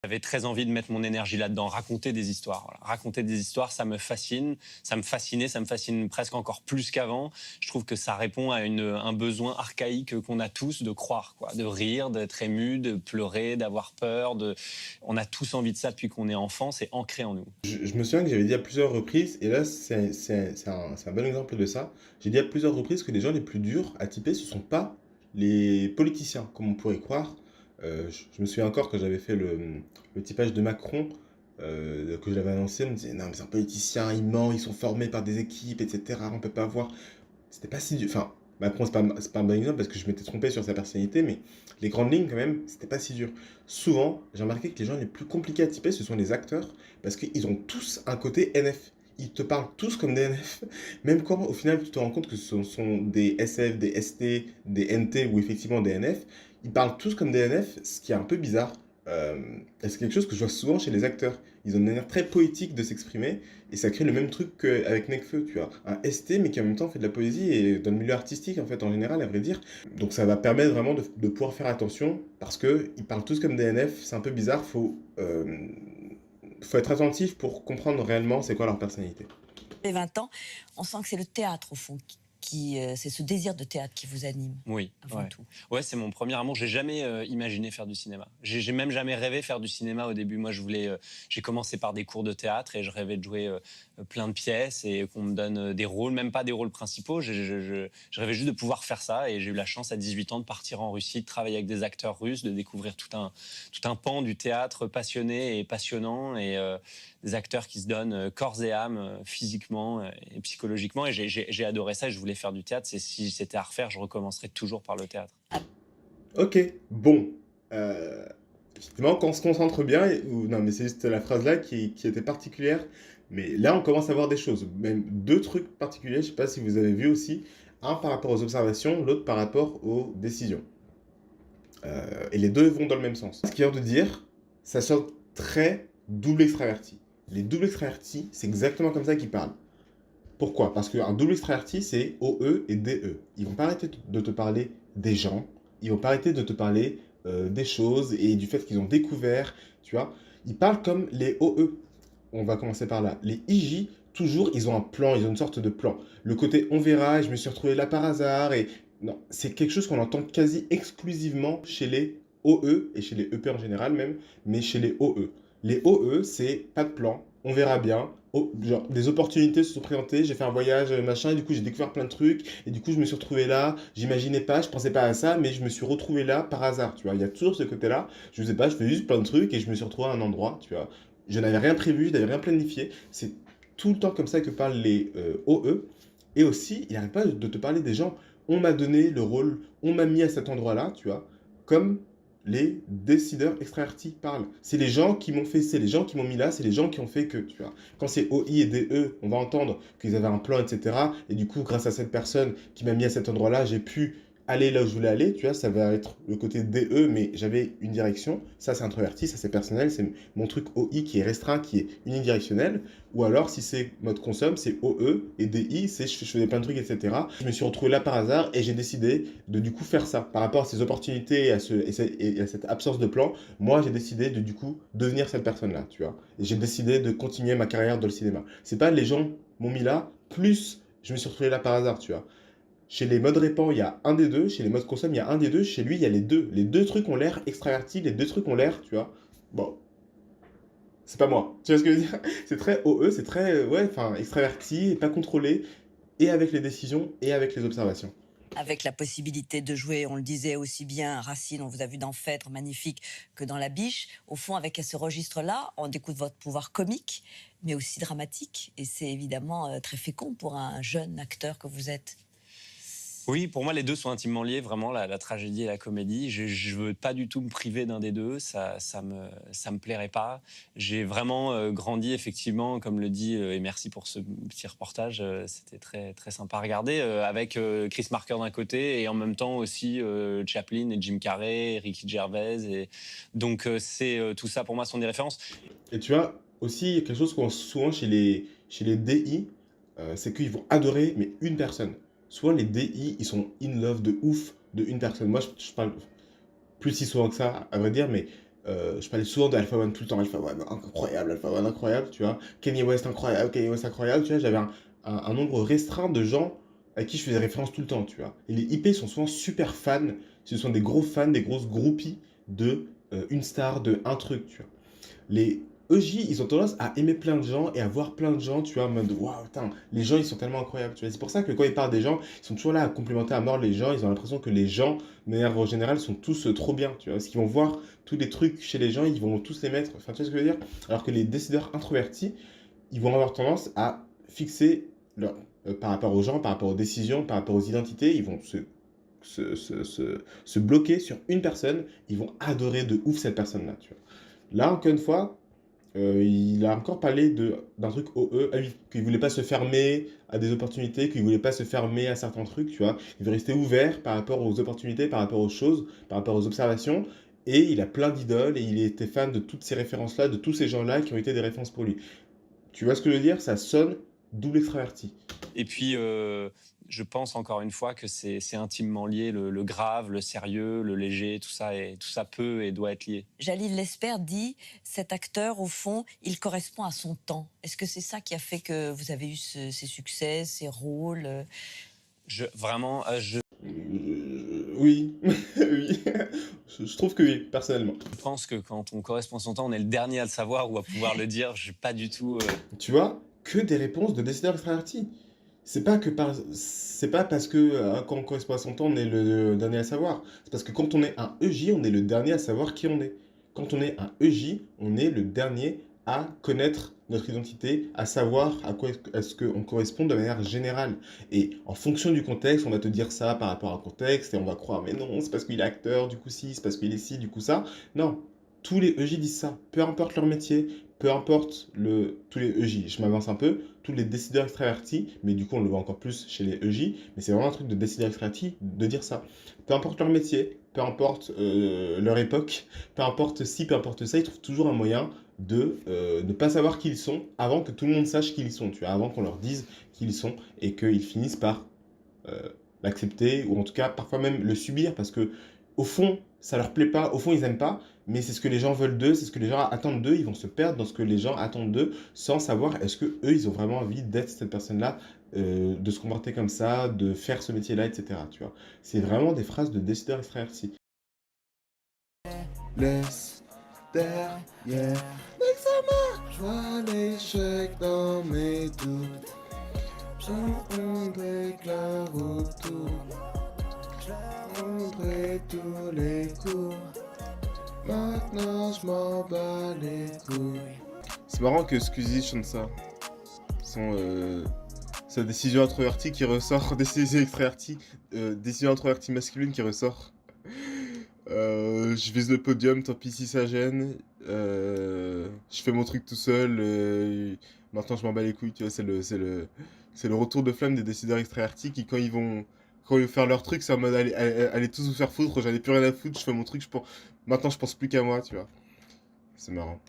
J'avais très envie de mettre mon énergie là-dedans, raconter des histoires. Voilà. Raconter des histoires, ça me fascine, ça me fascinait, ça me fascine presque encore plus qu'avant. Je trouve que ça répond à un besoin archaïque qu'on a tous de croire, quoi, de rire, d'être ému, de pleurer, d'avoir peur. On a tous envie de ça depuis qu'on est enfant, c'est ancré en nous. Je me souviens que j'avais dit à plusieurs reprises, et là c'est un bon exemple de ça, j'ai dit à plusieurs reprises que les gens les plus durs à typer, ce ne sont pas les politiciens, comme on pourrait croire. Je me souviens encore quand j'avais fait le typage de Macron, que je l'avais annoncé, on me disait non mais c'est un politicien, il ment, ils sont formés par des équipes, etc. On peut pas voir. C'était pas si dur. Enfin, Macron, c'est pas un bon exemple parce que je m'étais trompé sur sa personnalité, mais les grandes lignes, quand même, c'était pas si dur. Souvent, j'ai remarqué que les gens les plus compliqués à typer, ce sont les acteurs parce qu'ils ont tous un côté NF. Ils te parlent tous comme des NF, même quand au final tu te rends compte que ce sont des SF, des ST, des NT ou effectivement des NF. Ils parlent tous comme des NF, ce qui est un peu bizarre. Et c'est quelque chose que je vois souvent chez les acteurs. Ils ont une manière très poétique de s'exprimer et ça crée le même truc qu'avec Nekfeu, tu vois. Un ST, mais qui en même temps fait de la poésie et dans le milieu artistique, en fait, en général, à vrai dire. Donc ça va permettre vraiment de pouvoir faire attention parce qu'ils parlent tous comme des NF, c'est un peu bizarre, faut être attentif pour comprendre réellement c'est quoi leur personnalité. Les 20 ans, on sent que c'est le théâtre, au fond, c'est ce désir de théâtre qui vous anime, Oui, avant ouais. tout. Ouais, c'est mon premier amour. J'ai jamais imaginé faire du cinéma. J'ai même jamais rêvé faire du cinéma au début. Moi, j'ai commencé par des cours de théâtre et je rêvais de jouer plein de pièces et qu'on me donne des rôles, même pas des rôles principaux. Je rêvais juste de pouvoir faire ça et j'ai eu la chance à 18 ans de partir en Russie, de travailler avec des acteurs russes, de découvrir tout un pan du théâtre passionné et passionnant et des acteurs qui se donnent corps et âme, physiquement et psychologiquement. Et j'ai adoré ça et je voulais faire du théâtre. Si c'était à refaire, je recommencerais toujours par le théâtre. Ok, bon. Euh, Effectivement, quand on se concentre bien, non, mais c'est juste la phrase là qui était particulière. Mais là, on commence à voir des choses. Même deux trucs particuliers, je sais pas si vous avez vu aussi. Un par rapport aux observations, l'autre par rapport aux décisions. Et les deux vont dans le même sens. Ce qu'il vient de dire, ça sonne très double extraverti. Les doubles extravertis, c'est exactement comme ça qu'ils parlent. Pourquoi? Parce qu'un double extraverti, c'est OE et DE. Ils vont pas arrêter de te parler des gens, ils vont pas arrêter de te parler des choses et du fait qu'ils ont découvert, tu vois. Ils parlent comme les OE. On va commencer par là. Les IJ, toujours, ils ont un plan, ils ont une sorte de plan. Le côté on verra, je me suis retrouvé là par hasard, et non, c'est quelque chose qu'on entend quasi exclusivement chez les OE, et chez les EP en général même, mais chez les OE. Les OE, c'est pas de plan, on verra bien. Oh, genre, des opportunités se sont présentées, j'ai fait un voyage, machin, et du coup j'ai découvert plein de trucs, et du coup je me suis retrouvé là, j'imaginais pas, je pensais pas à ça, mais je me suis retrouvé là par hasard, tu vois. Il y a toujours ce côté-là, je sais pas, je fais juste plein de trucs, et je me suis retrouvé à un endroit, tu vois. Je n'avais rien prévu, je n'avais rien planifié. C'est tout le temps comme ça que parlent les OE. Et aussi, il n'arrête pas de te parler des gens. On m'a donné le rôle, on m'a mis à cet endroit-là, tu vois. Comme les décideurs extravertis parlent. C'est les gens qui m'ont fait, c'est les gens qui m'ont mis là, c'est les gens qui ont fait que, tu vois. Quand c'est OI et DE, on va entendre qu'ils avaient un plan, etc. Et du coup, grâce à cette personne qui m'a mis à cet endroit-là, j'ai pu aller là où je voulais aller, tu vois, ça va être le côté DE, mais j'avais une direction, ça c'est introverti, ça c'est personnel, c'est mon truc OI qui est restreint, qui est unidirectionnel, ou alors si c'est mode consomme, c'est OE, et DI, c'est je faisais plein de trucs, etc. Je me suis retrouvé là par hasard, et j'ai décidé de du coup faire ça, par rapport à ces opportunités et à cette absence de plan, moi j'ai décidé de du coup devenir cette personne-là, tu vois, et j'ai décidé de continuer ma carrière dans le cinéma. C'est pas les gens m'ont mis là, plus je me suis retrouvé là par hasard, tu vois. Chez les modes répand, il y a un des deux. Chez les modes consomme, il y a un des deux. Chez lui, il y a les deux. Les deux trucs ont l'air extravertis. Les deux trucs ont l'air, tu vois. Bon, c'est pas moi. Tu vois ce que je veux dire? C'est très OE, c'est très, ouais, enfin, extraverti, pas contrôlé. Et avec les décisions et avec les observations. Avec la possibilité de jouer, on le disait aussi bien, Racine, on vous a vu dans Phèdre, magnifique, que dans La Biche. Au fond, avec ce registre-là, on découvre votre pouvoir comique, mais aussi dramatique. Et c'est évidemment très fécond pour un jeune acteur que vous êtes. Oui, pour moi, les deux sont intimement liés, vraiment, la tragédie et la comédie. Je veux pas du tout me priver d'un des deux, ça me plairait pas. J'ai vraiment grandi, effectivement, comme le dit, et merci pour ce petit reportage, c'était très, très sympa à regarder, avec Chris Marker d'un côté et en même temps aussi Chaplin et Jim Carrey, Ricky Gervais. Et donc, tout ça, pour moi, sont des références. Et tu vois, aussi, il y a quelque chose qu'on voit souvent chez les DI, c'est qu'ils vont adorer, mais une personne. Souvent, les DI, ils sont in love de ouf de une personne. Moi, je parle plus si souvent que ça, à vrai dire, mais Je parlais souvent de Alpha One tout le temps, Alpha One incroyable, tu vois. Kanye West incroyable, Kanye West incroyable, tu vois. J'avais un nombre restreint de gens à qui je faisais référence tout le temps, tu vois. Et les IP sont souvent super fans, ce sont des gros fans, des grosses groupies de une star, de un truc, tu vois. Les EJ, ils ont tendance à aimer plein de gens et à voir plein de gens, tu vois, en mode waouh, putain, les gens ils sont tellement incroyables, tu vois. C'est pour ça que quand ils parlent des gens, ils sont toujours là à complimenter à mort les gens, ils ont l'impression que les gens, de manière générale, sont tous trop bien, tu vois. Parce qu'ils vont voir tous les trucs chez les gens, ils vont tous les mettre, enfin, tu vois ce que je veux dire? Alors que les décideurs introvertis, ils vont avoir tendance à fixer leur, par rapport aux gens, par rapport aux décisions, par rapport aux identités, ils vont se bloquer sur une personne, ils vont adorer de ouf cette personne-là, tu vois. Là, encore une fois, il a encore parlé d'un truc OE, ah oui, qu'il voulait pas se fermer à des opportunités, qu'il voulait pas se fermer à certains trucs, tu vois. Il veut rester ouvert par rapport aux opportunités, par rapport aux choses, par rapport aux observations. Et il a plein d'idoles et il était fan de toutes ces références-là, de tous ces gens-là qui ont été des références pour lui. Tu vois ce que je veux dire? Ça sonne double extraverti. Et puis, je pense encore une fois que c'est intimement lié, le grave, le sérieux, le léger, tout ça peut et doit être lié. Jalil Lesper dit, cet acteur, au fond, il correspond à son temps. Est-ce que c'est ça qui a fait que vous avez eu ces succès, ces rôles Vraiment, Oui, oui. Je trouve que oui, personnellement. je pense que quand on correspond à son temps, on est le dernier à le savoir ou à pouvoir le dire. Je suis pas du tout. Tu vois, que des réponses de décideurs extravertis. C'est pas parce que quand on correspond à son temps, on est le dernier à savoir. C'est parce que quand on est un EJ, on est le dernier à savoir qui on est. Quand on est un EJ, on est le dernier à connaître notre identité, à savoir à quoi est-ce qu'on correspond de manière générale. Et en fonction du contexte, on va te dire ça par rapport à un contexte et on va croire, mais non, c'est parce qu'il est acteur, du coup si, c'est parce qu'il est ci, du coup ça. Non, tous les EJ disent ça, peu importe leur métier, peu importe tous les EJ, je m'avance un peu, tous les décideurs extravertis, mais du coup on le voit encore plus chez les EJ, mais c'est vraiment un truc de décideur extraverti de dire ça. Peu importe leur métier, peu importe leur époque, peu importe ci, peu importe ça, ils trouvent toujours un moyen de ne pas savoir qui ils sont avant que tout le monde sache qui ils sont, tu vois, avant qu'on leur dise qui ils sont et qu'ils finissent par euh, l'accepter ou en tout cas parfois même le subir parce que au fond ça leur plaît pas, au fond ils aiment pas, mais c'est ce que les gens veulent d'eux, c'est ce que les gens attendent d'eux, ils vont se perdre dans ce que les gens attendent d'eux sans savoir est-ce que eux ils ont vraiment envie d'être cette personne-là, de se comporter comme ça, de faire ce métier-là, etc. Tu vois, c'est vraiment des phrases de décideurs extravertis. Laisse derrière je vois l'échec dans mes doutes. J'entendrai que la route tourne. J'entendrai tous les coups. Maintenant je m'en bats les couilles. C'est marrant que Squeezie chante ça. Sa décision introvertie qui ressort, décision extravertie, décision introvertie masculine qui ressort. Je vise le podium, tant pis si ça gêne. Je fais mon truc tout seul. Maintenant, je m'en bats les couilles. Tu vois, c'est le retour de flamme des décideurs extravertis qui, quand ils vont faire leur truc, c'est en mode allez tous vous faire foutre. J'en ai plus rien à foutre. Je fais mon truc. Maintenant, je pense plus qu'à moi. Tu vois. C'est marrant.